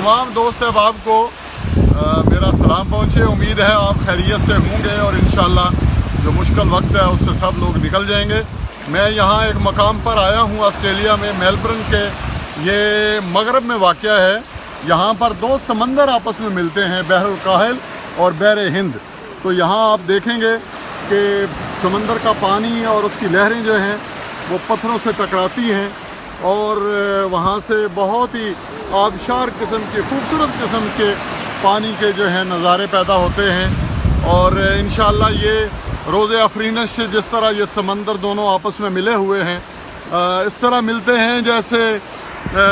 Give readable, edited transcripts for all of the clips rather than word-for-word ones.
तमाम दोस्त अहबाब को मेरा सलाम पहुँचे। उम्मीद है आप खैरियत से होंगे और इंशाअल्लाह जो मुश्किल वक्त है उससे सब लोग निकल जाएंगे। मैं यहाँ एक मकाम पर आया हूँ ऑस्ट्रेलिया में, मेलबर्न के, ये मगरब में वाक़या है। यहाँ पर दो समंदर आपस में मिलते हैं, बहरुल काहिल और बहर हिंद। तो यहाँ आप देखेंगे कि समंदर का पानी और उसकी लहरें जो हैं वो पत्थरों से टकराती हैं और वहाँ से बहुत ही आबशार किस्म के, खूबसूरत किस्म के पानी के जो हैं नज़ारे पैदा होते हैं। और इंशाअल्लाह ये रोज़े अफरीनश से जिस तरह ये समंदर दोनों आपस में मिले हुए हैं, इस तरह मिलते हैं जैसे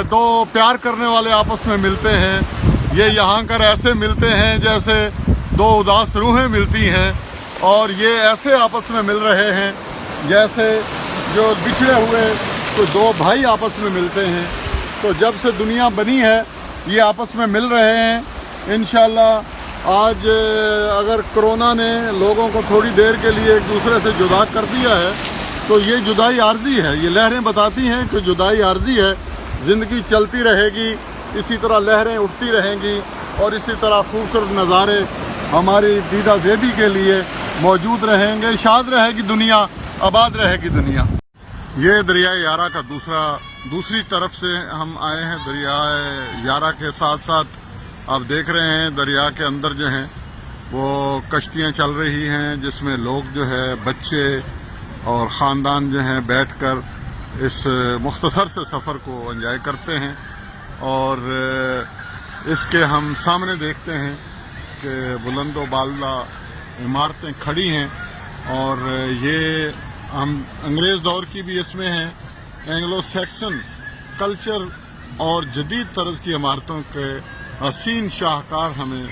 दो प्यार करने वाले आपस में मिलते हैं। ये यहाँ कर ऐसे मिलते हैं जैसे दो उदास रूहें मिलती हैं, और ये ऐसे आपस में मिल रहे हैं जैसे जो बिछड़े हुए तो दो भाई आपस में मिलते हैं। तो जब से दुनिया बनी है ये आपस में मिल रहे हैं। इंशाअल्लाह आज अगर कोरोना ने लोगों को थोड़ी देर के लिए एक दूसरे से जुदा कर दिया है तो ये जुदाई आर्जी है। ये लहरें बताती हैं कि जुदाई आर्जी है, ज़िंदगी चलती रहेगी, इसी तरह लहरें उठती रहेंगी और इसी तरह खूबसूरत नज़ारे हमारी दीदा ज़ेबी के लिए मौजूद रहेंगे। शाद रहेगी दुनिया, आबाद रहेगी दुनिया। ये दरिया यारा का दूसरी तरफ से हम आए हैं। दरिया यारा के साथ साथ आप देख रहे हैं दरिया के अंदर जो हैं वो कश्तियाँ चल रही हैं, जिसमें लोग जो है, बच्चे और ख़ानदान जो हैं बैठकर इस मुख्तसर से सफ़र को एंजॉय करते हैं। और इसके हम सामने देखते हैं कि बुलंदो बाला इमारतें खड़ी हैं और ये हम अंग्रेज़ दौर की भी इसमें हैं। एंग्लो सैक्सन कल्चर और जदीद तर्ज की इमारतों के हसीन शाहकार हमें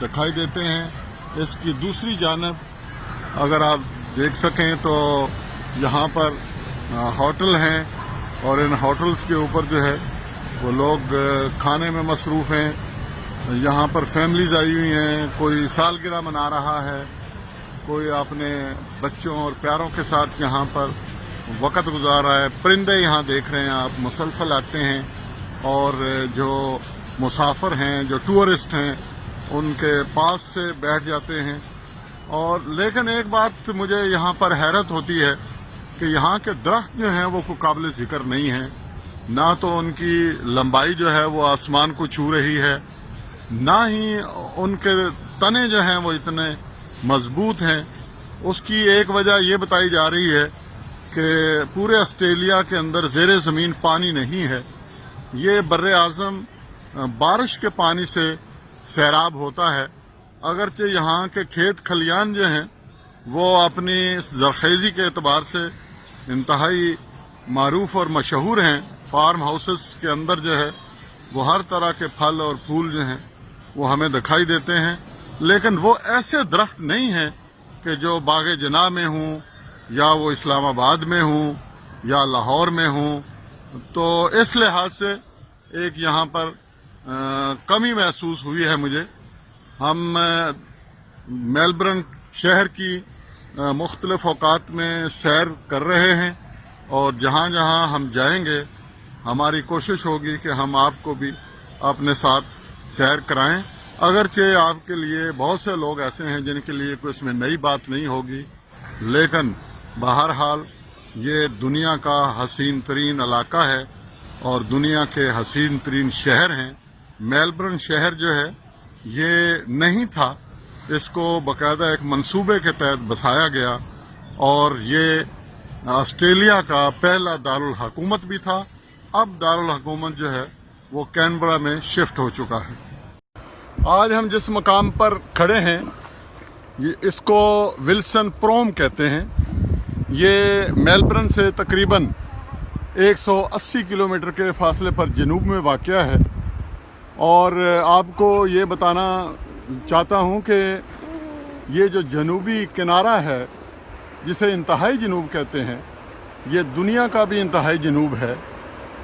दिखाई देते हैं। इसकी दूसरी जानब अगर आप देख सकें तो यहाँ पर होटल हैं और इन होटल्स के ऊपर जो है वो लोग खाने में मसरूफ़ हैं। यहाँ पर फैमिलीज़ आई हुई हैं, कोई सालगिरह मना रहा है, कोई अपने बच्चों और प्यारों के साथ यहाँ पर वक़्त गुजार रहा है। परिंदे यहाँ देख रहे हैं आप, मुसलसल आते हैं और जो मुसाफिर हैं, जो टूरिस्ट हैं, उनके पास से बैठ जाते हैं। और लेकिन एक बात मुझे यहाँ पर हैरत होती है कि यहाँ के दरख्त जो हैं वो कोई काबिल ज़िक्र नहीं है। ना तो उनकी लंबाई जो है वो आसमान को छू रही है, ना ही उनके तने जो हैं वो इतने मजबूत हैं। उसकी एक वजह ये बताई जा रही है कि पूरे ऑस्ट्रेलिया के अंदर ज़ेरे ज़मीन पानी नहीं है। ये बर्रे आज़म बारिश के पानी से सैराब होता है। अगरचे यहाँ के खेत खलियान जो हैं वो अपनी ज़रख़ेज़ी के एतबार से इंतहाई मारूफ और मशहूर हैं। फार्म हाउसेस के अंदर जो है वो हर तरह के फल और फूल जो हैं वो हमें दिखाई देते हैं, लेकिन वो ऐसे दरख्त नहीं हैं कि जो बाग़े जना में हूँ या वो इस्लामाबाद में हूँ या लाहौर में हूँ। तो इस लिहाज से एक यहाँ पर कमी महसूस हुई है मुझे। हम मेलबर्न शहर की मुख्तलिफ औकात में सैर कर रहे हैं और जहाँ जहाँ हम जाएंगे हमारी कोशिश होगी कि हम आपको भी अपने साथ सैर कराएं। अगरचे आपके लिए बहुत से लोग ऐसे हैं जिनके लिए कोई इसमें नई बात नहीं होगी, लेकिन बहरहाल ये दुनिया का हसीन तरीन इलाका है और दुनिया के हसीन तरीन शहर हैं। मेलबर्न शहर जो है ये नहीं था, इसको बाकायदा एक मंसूबे के तहत बसाया गया और ये ऑस्ट्रेलिया का पहला दारुल हुकूमत भी था। अब दारुल हुकूमत जो है वो कैनबरा में शिफ्ट हो चुका है। आज हम जिस मकाम पर खड़े हैं ये इसको विल्सन प्रोम कहते हैं। ये मेलबर्न से तकरीबन 180 किलोमीटर के फासले पर जनूब में वाक़या है। और आपको ये बताना चाहता हूँ कि ये जो जनूबी किनारा है जिसे इंतहाई जनूब कहते हैं, ये दुनिया का भी इंतहाई जनूब है।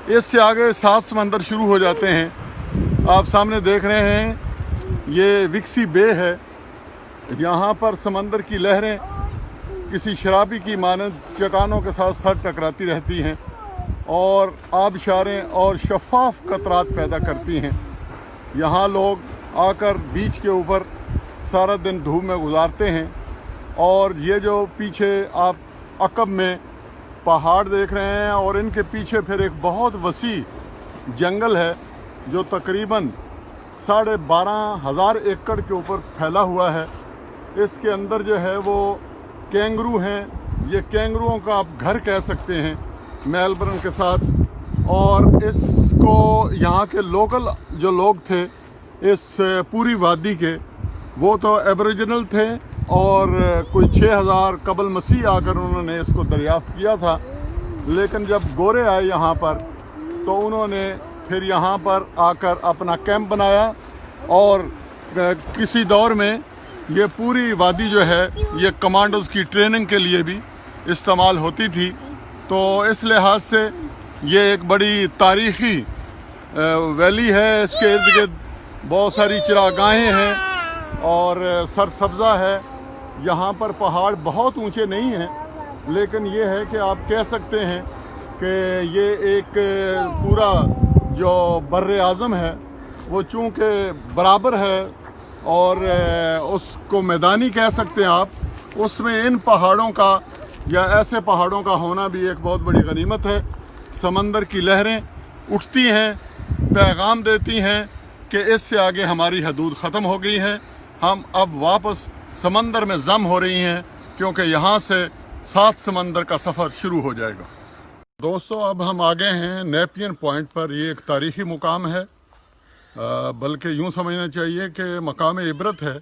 इससे आगे 7 समंदर शुरू हो जाते हैं। आप सामने देख रहे हैं ये विक्सी बे है। यहाँ पर समंदर की लहरें किसी शराबी की मानद चट्टानों के साथ सर टकराती रहती हैं और आबशारें और शफाफ कतरात पैदा करती हैं। यहाँ लोग आकर बीच के ऊपर सारा दिन धूप में गुजारते हैं। और ये जो पीछे आप अकब में पहाड़ देख रहे हैं और इनके पीछे फिर एक बहुत वसी जंगल है जो तकरीबन 12,500 एकड़ के ऊपर फैला हुआ है। इसके अंदर जो है वो कैंगरू हैं, ये कैंगरुओं का आप घर कह सकते हैं मेलबर्न के साथ। और इसको यहाँ के लोकल जो लोग थे इस पूरी वादी के, वो तो एबोरिजिनल थे और कोई 6,000 कबल मसीह आकर उन्होंने इसको दरियाफ्त किया था। लेकिन जब गोरे आए यहाँ पर तो उन्होंने फिर यहाँ पर आकर अपना कैंप बनाया और किसी दौर में ये पूरी वादी जो है ये कमांडोज़ की ट्रेनिंग के लिए भी इस्तेमाल होती थी। तो इस लिहाज से ये एक बड़ी तारीख़ी वैली है। इसके इर्द गिर्द बहुत सारी चरागाहें हैं और सरसब्ज़ा है। यहाँ पर पहाड़ बहुत ऊंचे नहीं हैं, लेकिन ये है कि आप कह सकते हैं कि ये एक पूरा जो बर्रे आज़म है वो चूँकि बराबर है और उसको मैदानी कह सकते हैं आप, उसमें इन पहाड़ों का या ऐसे पहाड़ों का होना भी एक बहुत बड़ी गनीमत है। समंदर की लहरें उठती हैं, पैगाम देती हैं कि इससे आगे हमारी हदूद ख़त्म हो गई है, हम अब वापस समंदर में जम हो रही हैं, क्योंकि यहाँ से 7 समंदर का सफ़र शुरू हो जाएगा। दोस्तों, अब हम आ गए हैं नेपियन पॉइंट पर। ये एक तारीख़ी मुकाम है, बल्कि यूँ समझना चाहिए कि मकाम इबरत है।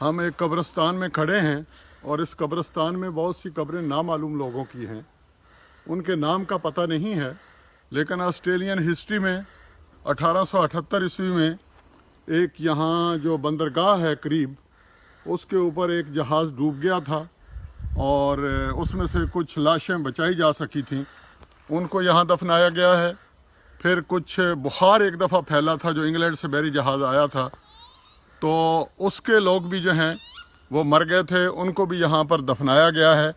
हम एक कब्रिस्तान में खड़े हैं और इस कब्रिस्तान में बहुत सी कब्रें नामालूम लोगों की हैं, उनके नाम का पता नहीं है। लेकिन ऑस्ट्रेलियन हिस्ट्री में 1878 ईस्वी में एक यहाँ जो बंदरगाह है करीब, उसके ऊपर एक जहाज़ डूब गया था और उसमें से कुछ लाशें बचाई जा सकी थीं, उनको यहाँ दफनाया गया है। फिर कुछ बुखार एक दफ़ा फैला था जो इंग्लैंड से बैरी जहाज़ आया था, तो उसके लोग भी जो हैं वो मर गए थे, उनको भी यहाँ पर दफनाया गया है।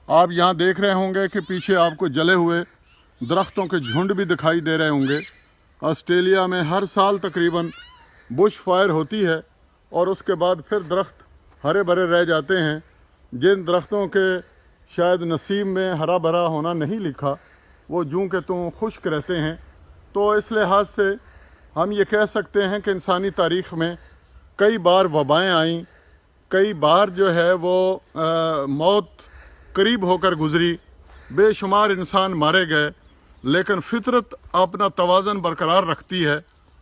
आप यहाँ देख रहे होंगे कि पीछे आपको जले हुए दरख्तों के झुंड भी दिखाई दे रहे होंगे। ऑस्ट्रेलिया में हर साल तकरीबन बुश फायर होती है और उसके बाद फिर दरख्त हरे भरे रह जाते हैं। जिन दरख्तों के शायद नसीब में हरा भरा होना नहीं लिखा, वो जूं के त्यों खुश्क रहते हैं। तो इस लिहाज से हम ये कह सकते हैं कि इंसानी तारीख़ में कई बार वबाएँ आईं, कई बार जो है वो मौत करीब होकर गुज़री, बेशुमार इंसान मारे गए, लेकिन फितरत अपना तवाज़न बरकरार रखती है।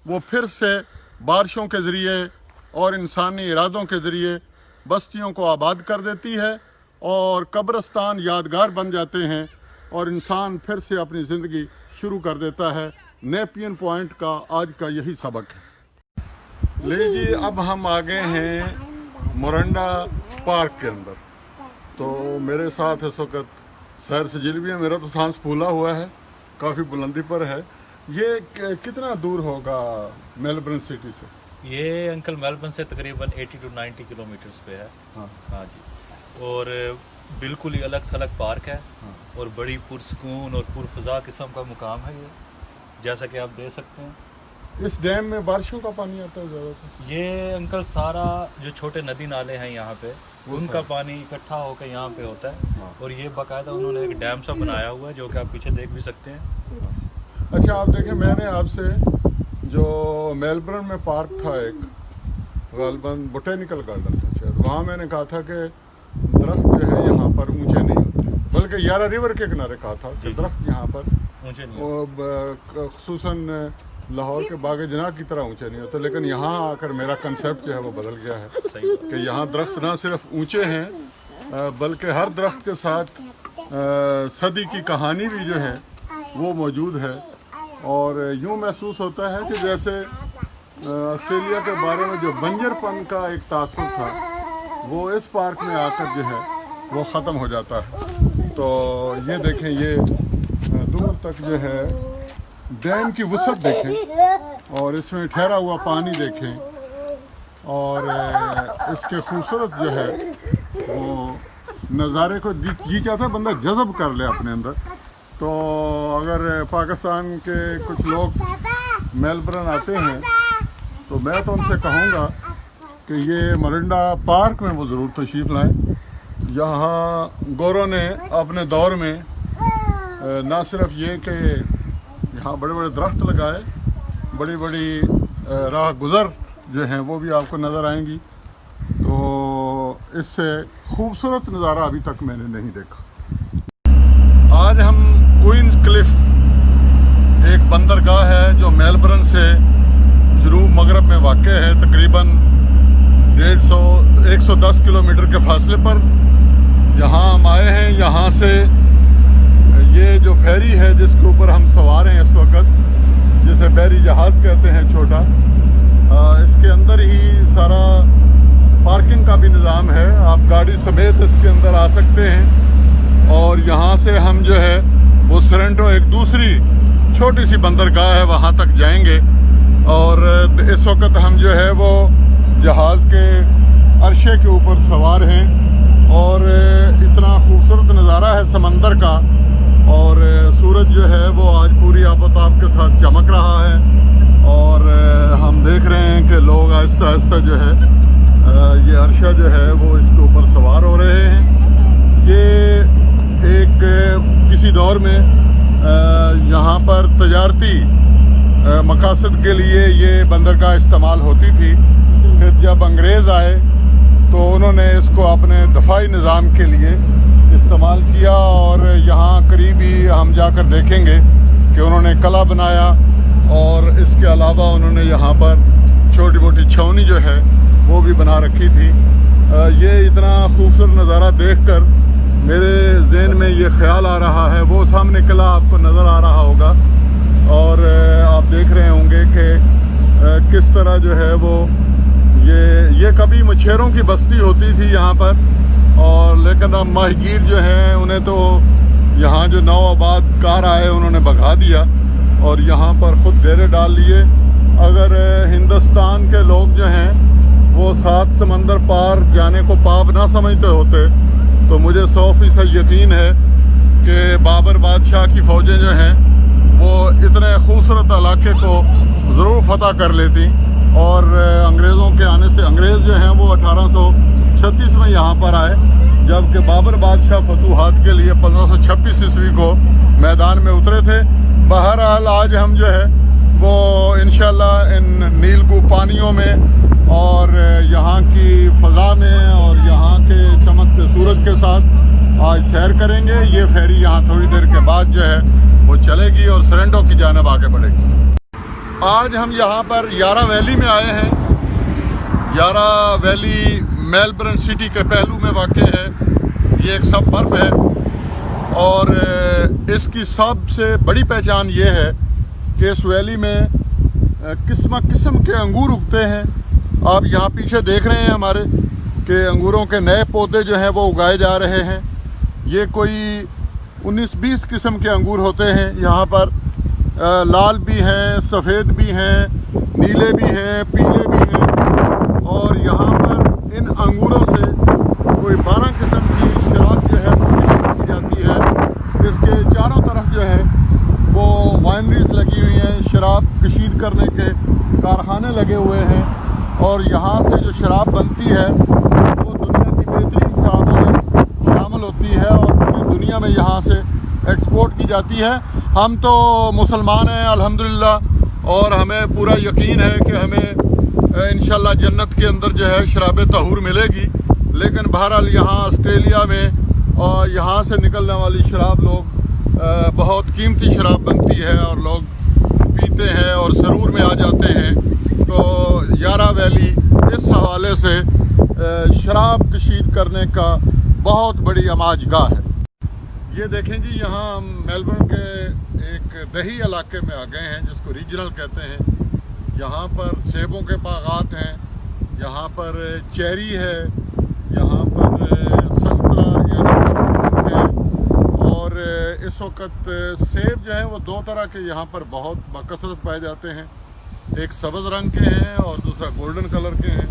वो फिर से बारिशों के ज़रिए और इंसानी इरादों के ज़रिए बस्तियों को आबाद कर देती है और कब्रिस्तान यादगार बन जाते हैं और इंसान फिर से अपनी ज़िंदगी शुरू कर देता है। नेपियन पॉइंट का आज का यही सबक है। लीजिए, अब हम आ गए हैं मोरंडा पार्क के अंदर। तो मेरे साथ इस वक्त सैर सजील भी है। मेरा तो सांस फूला हुआ है, काफ़ी बुलंदी पर है। ये कितना दूर होगा मेलबर्न सिटी से? ये अंकल मेलबर्न से तकरीबन 80 to 90 किलोमीटर्स पे है। हाँ जी। और बिल्कुल ही अलग थलग पार्क है। और बड़ी पुरसकून और पुरफजा किस्म का मुकाम है ये, जैसा कि आप देख सकते हैं। इस डैम में बारिशों का पानी आता है ज़्यादातर? ये अंकल सारा जो छोटे नदी नाले हैं यहाँ पे, उनका पानी इकट्ठा होकर यहाँ पे होता है। और ये बाकायदा उन्होंने एक डैम सा बनाया हुआ है, जो कि आप पीछे देख भी सकते हैं। अच्छा, आप देखें, मैंने आपसे जो मेलबर्न में पार्क था एक, गालबन बोटेनिकल गार्डन था शायद, वहाँ मैंने कहा था कि दरख्त जो है यहाँ पर ऊंचे नहीं होते, बल्कि यारा रिवर के किनारे कहा था कि दरख्त यहाँ पर ऊंचे नहीं, खुसूसन लाहौर के बाग जना की तरह ऊंचे नहीं होते। लेकिन यहाँ आकर मेरा कंसेप्ट जो है वो बदल गया है कि यहाँ दरख्त ना सिर्फ ऊंचे हैं बल्कि हर दरख्त के साथ सदी की कहानी भी जो है वो मौजूद है। और यूँ महसूस होता है कि जैसे ऑस्ट्रेलिया के बारे में जो बंजरपन का एक तासुर था वो इस पार्क में आकर जो है वो ख़त्म हो जाता है। तो ये देखें, ये दूर तक जो है डैम की वसअत देखें और इसमें ठहरा हुआ पानी देखें और इसके खूबसूरत जो है वो नज़ारे को जी चाहता है बंदा जज़ब कर ले अपने अंदर। तो अगर पाकिस्तान के कुछ लोग मेलबर्न आते हैं तो मैं तो उनसे कहूँगा कि ये मरिंडा पार्क में वो ज़रूर तशरीफ़ लाएँ। यहाँ गोरों ने अपने दौर में ना सिर्फ ये कि यहाँ बड़े बड़े दरख्त लगाए, बड़ी बड़ी राह गुज़र जो हैं वो भी आपको नज़र आएंगी। तो इससे खूबसूरत नज़ारा अभी तक मैंने नहीं देखा। आज हम क्वींस क्लिफ, एक बंदरगाह है जो मेलबर्न से जनूब मगरब में वाक़ है, तकरीबन 110 किलोमीटर के फासले पर यहाँ हम आए हैं। यहाँ से ये जो फेरी है जिसके ऊपर हम सवार हैं इस वक्त, जिसे बहरी जहाज़ कहते हैं छोटा, इसके अंदर ही सारा पार्किंग का भी निज़ाम है। आप गाड़ी समेत इसके अंदर आ सकते हैं। और यहाँ से हम जो है वो सोरेंटो, एक दूसरी छोटी सी बंदरगाह है, वहाँ तक जाएंगे। और इस वक्त हम जो है वो जहाज़ के अरशे के ऊपर सवार हैं और इतना खूबसूरत नज़ारा है समंदर का। और सूरज जो है वो आज पूरी आफताब के साथ चमक रहा है और हम देख रहे हैं कि लोग आहिस्ता आहिस्ता जो है ये अरशा जो है वो इसके ऊपर सवार हो रहे हैं। ये एक किसी दौर में यहाँ पर तजारती मकासद के लिए ये बंदरगाह इस्तेमाल होती थी। फिर जब अंग्रेज़ आए तो उन्होंने इसको अपने दफाई निज़ाम के लिए इस्तेमाल किया और यहाँ करीब ही हम जाकर देखेंगे कि उन्होंने किला बनाया और इसके अलावा उन्होंने यहाँ पर छोटी मोटी छावनी जो है वो भी बना रखी थी। ये इतना खूबसूरत नज़ारा देखकर मेरे जहन में ये ख्याल आ रहा है, वो सामने किला आपको नज़र आ रहा होगा और आप देख रहे होंगे कि किस तरह जो है वो ये कभी मछेरों की बस्ती होती थी यहाँ पर। और लेकिन अब माहीगीर जो हैं उन्हें तो यहाँ जो नौ आबाद कार आए उन्होंने भगा दिया और यहाँ पर ख़ुद डेरे डाल लिए। अगर हिंदुस्तान के लोग जो हैं वो 7 समंदर पार जाने को पाप ना समझते होते तो मुझे 100% यकीन है कि बाबर बादशाह की फ़ौजें जो हैं वो इतने खूबसूरत इलाके को ज़रूर फ़तह कर लेती। और अंग्रेज़ों के आने से, अंग्रेज़ जो हैं वो 1836 में यहाँ पर आए, जबकि बाबर बादशाह फतूहात के लिए 1526 ईस्वी को मैदान में उतरे थे। बहरहाल आज हम जो है वो इंशाल्लाह इन नीलकू पानियों में और यहाँ की फ़ज़ा में और यहाँ के चमकते सूरज के साथ आज सैर करेंगे। ये फेरी यहाँ थोड़ी देर के बाद जो है वो चलेगी और सोरेंटो की जानिब आगे बढ़ेगी। आज हम यहाँ पर यारा वैली में आए हैं। यारा वैली मेलबर्न सिटी के पहलू में वाक़ है। ये एक सबर्ब है और इसकी सबसे बड़ी पहचान ये है कि इस वैली में किस्म के अंगूर उगते हैं। आप यहाँ पीछे देख रहे हैं हमारे कि अंगूरों के नए पौधे जो हैं वो उगाए जा रहे हैं। ये कोई 19-20 किस्म के अंगूर होते हैं यहाँ पर। लाल भी हैं, सफ़ेद भी हैं, नीले भी हैं, पीले भी हैं। और यहाँ पर इन अंगूरों से कोई 12 किस्म की शराब जो है वो की जाती है। इसके चारों तरफ जो है वो वाइनरीज लगी हुई हैं, शराब कशीद करने के कारखाने लगे हुए हैं। और यहाँ से जो शराब बनती है वो दुनिया की बेहतरीन शराबों में शामिल होती है और पूरी दुनिया में यहाँ से एक्सपोर्ट की जाती है। हम तो मुसलमान हैं अल्हम्दुलिल्लाह और हमें पूरा यकीन है कि हमें इंशाल्लाह जन्नत के अंदर जो है शराब तहूर मिलेगी। लेकिन बहरहाल यहाँ ऑस्ट्रेलिया में और यहाँ से निकलने वाली शराब लोग बहुत कीमती शराब बनती है और लोग पीते हैं और सरूर में आ जाते हैं। तो यारा वैली इस हवाले से शराब कशीद करने का बहुत बड़ी अमाजगाह है। ये देखें जी, यहाँ हम मेलबर्न के एक दही इलाके में आ गए हैं जिसको रीजनल कहते हैं। यहाँ पर सेबों के बागात हैं, यहाँ पर चेरी है, यहाँ पर संतरा यानी है। और इस वक्त सेब जो हैं वो 2 तरह के यहाँ पर बहुत बकसरत पाए जाते हैं। एक सब्ज़ रंग के हैं और दूसरा गोल्डन कलर के हैं।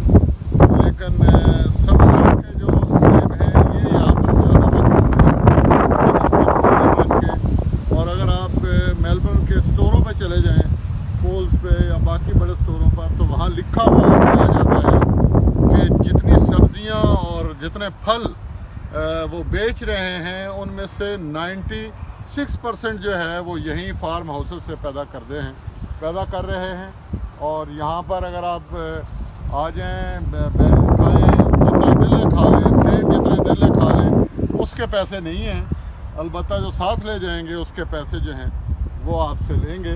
लेकिन सब्ज़ रंग के जो सेब हैं ये यहाँ पर ज़्यादा मकबूल हैं। और अगर आप मेलबर्न के स्टोरों पे चले जाएं, कोल्स पे या बाकी बड़े स्टोरों पर, तो वहाँ लिखा जितने फल वो बेच रहे हैं उनमें से 96% जो है वो यहीं फार्म हाउसेस से पैदा कर रहे हैं। और यहाँ पर अगर आप आ जाएं, बेरीज खाएँ, जितना दिल है खा लें, सेब जितने दिल है खा लें, उसके पैसे नहीं हैं। अलबत्ता जो साथ ले जाएंगे उसके पैसे जो हैं वो आपसे लेंगे।